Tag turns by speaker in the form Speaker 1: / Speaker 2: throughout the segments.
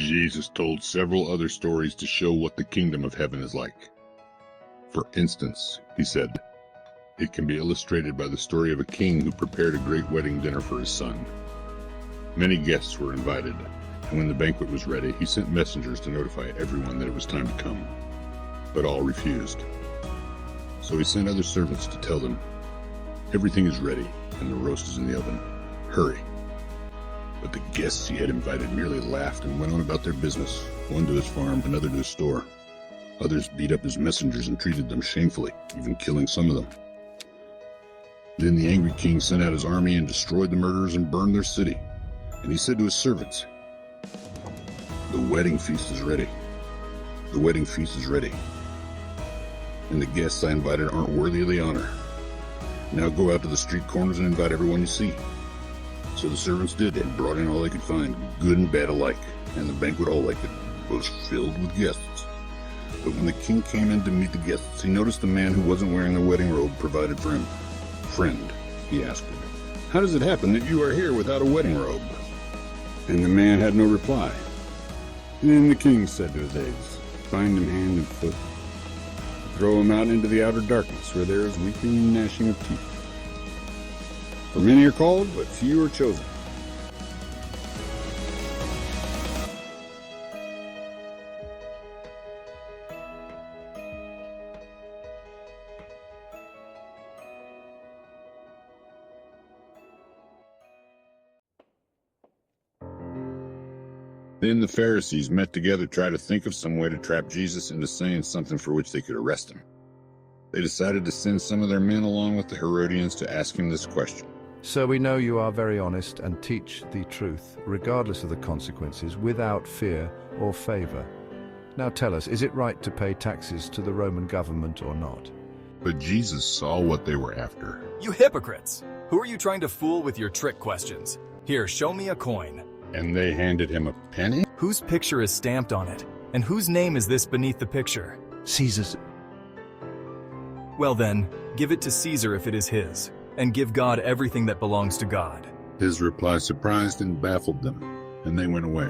Speaker 1: Jesus told several other stories to show what the kingdom of heaven is like. For instance, he said, it can be illustrated by the story of a king who prepared a great wedding dinner for his son. Many guests were invited, and when the banquet was ready, he sent messengers to notify everyone that it was time to come. But all refused. So he sent other servants to tell them, everything is ready, and the roast is in the oven. Hurry. But the guests he had invited merely laughed and went on about their business, one to his farm, another to his store. Others beat up his messengers and treated them shamefully, even killing some of them. Then the angry king sent out his army and destroyed the murderers and burned their city. And he said to his servants, the wedding feast is ready. The wedding feast is ready. And the guests I invited aren't worthy of the honor. Now go out to the street corners and invite everyone you see. So the servants did and brought in all they could find, good and bad alike, and the banquet hall like it was filled with guests. But when the king came in to meet the guests, he noticed the man who wasn't wearing the wedding robe provided for him. Friend, he asked him, how does it happen that you are here without a wedding robe? And the man had no reply. Then the king said to his aides, bind him hand and foot. Throw him out into the outer darkness where there is weeping and gnashing of teeth. For many are called, but few are chosen. Then the Pharisees met together to try to think of some way to trap Jesus into saying something for which they could arrest him. They decided to send some of their men along with the Herodians to ask him this question.
Speaker 2: So we know you are very honest and teach the truth, regardless of the consequences, without fear or favor. Now tell us, is it right to pay taxes to the Roman government or not?
Speaker 1: But Jesus saw what they were after.
Speaker 3: You hypocrites! Who are you trying to fool with your trick questions? Here, show me a coin.
Speaker 1: And they handed him a penny?
Speaker 3: Whose picture is stamped on it? And whose name is this beneath the picture?
Speaker 2: Caesar's.
Speaker 3: Well then, give it to Caesar if it is his, and give God everything that belongs to God.
Speaker 1: His reply surprised and baffled them, and they went away.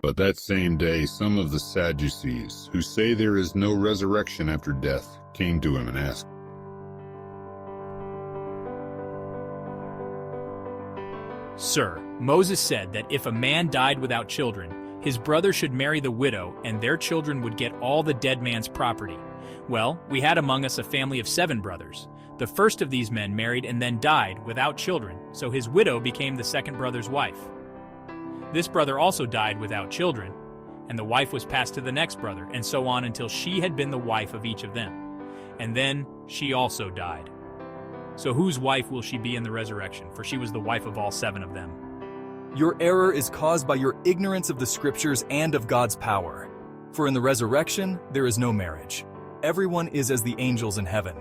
Speaker 1: But that same day, some of the Sadducees, who say there is no resurrection after death, came to him and asked,
Speaker 4: Sir, Moses said that if a man died without children, his brother should marry the widow, and their children would get all the dead man's property. Well, we had among us a family of 7 brothers. The first of these men married and then died without children, so his widow became the second brother's wife. This brother also died without children, and the wife was passed to the next brother, and so on until she had been the wife of each of them. And then she also died. So whose wife will she be in the resurrection? For she was the wife of all 7 of them.
Speaker 3: Your error is caused by your ignorance of the Scriptures and of God's power. For in the resurrection, there is no marriage. Everyone is as the angels in heaven.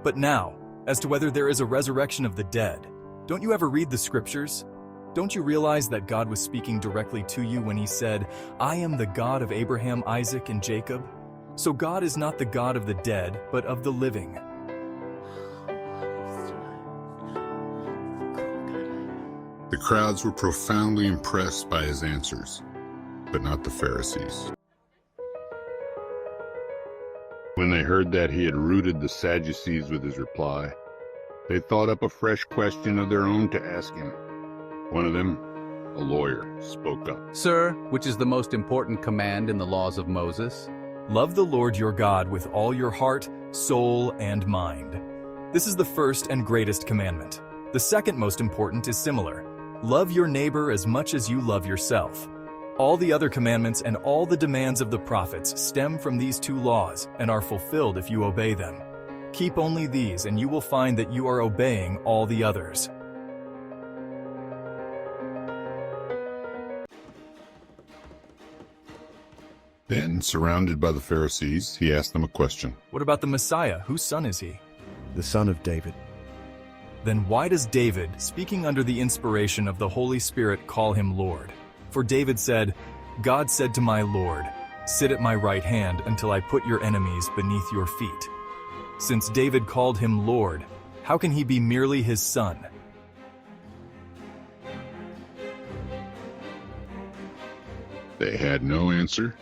Speaker 3: But now, as to whether there is a resurrection of the dead, don't you ever read the Scriptures? Don't you realize that God was speaking directly to you when he said, I am the God of Abraham, Isaac, and Jacob? So God is not the God of the dead, but of the living.
Speaker 1: The crowds were profoundly impressed by his answers, but not the Pharisees. When they heard that he had routed the Sadducees with his reply, they thought up a fresh question of their own to ask him. One of them, a lawyer, spoke up.
Speaker 5: Sir, which is the most important command in the laws of Moses?
Speaker 3: Love the Lord your God with all your heart, soul, and mind. This is the first and greatest commandment. The second most important is similar. Love your neighbor as much as you love yourself. All the other commandments and all the demands of the prophets stem from these 2 laws and are fulfilled if you obey them. Keep only these and you will find that you are obeying all the others.
Speaker 1: Then, surrounded by the Pharisees, he asked them a question.
Speaker 3: What about the Messiah? Whose son is he?
Speaker 2: The son of David.
Speaker 3: Then why does David, speaking under the inspiration of the Holy Spirit, call him Lord? For David said, God said to my Lord, sit at my right hand until I put your enemies beneath your feet. Since David called him Lord, how can he be merely his son?
Speaker 1: They had no answer,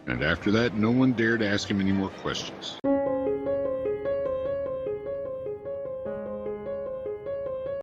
Speaker 1: and after that, no one dared ask him any more questions.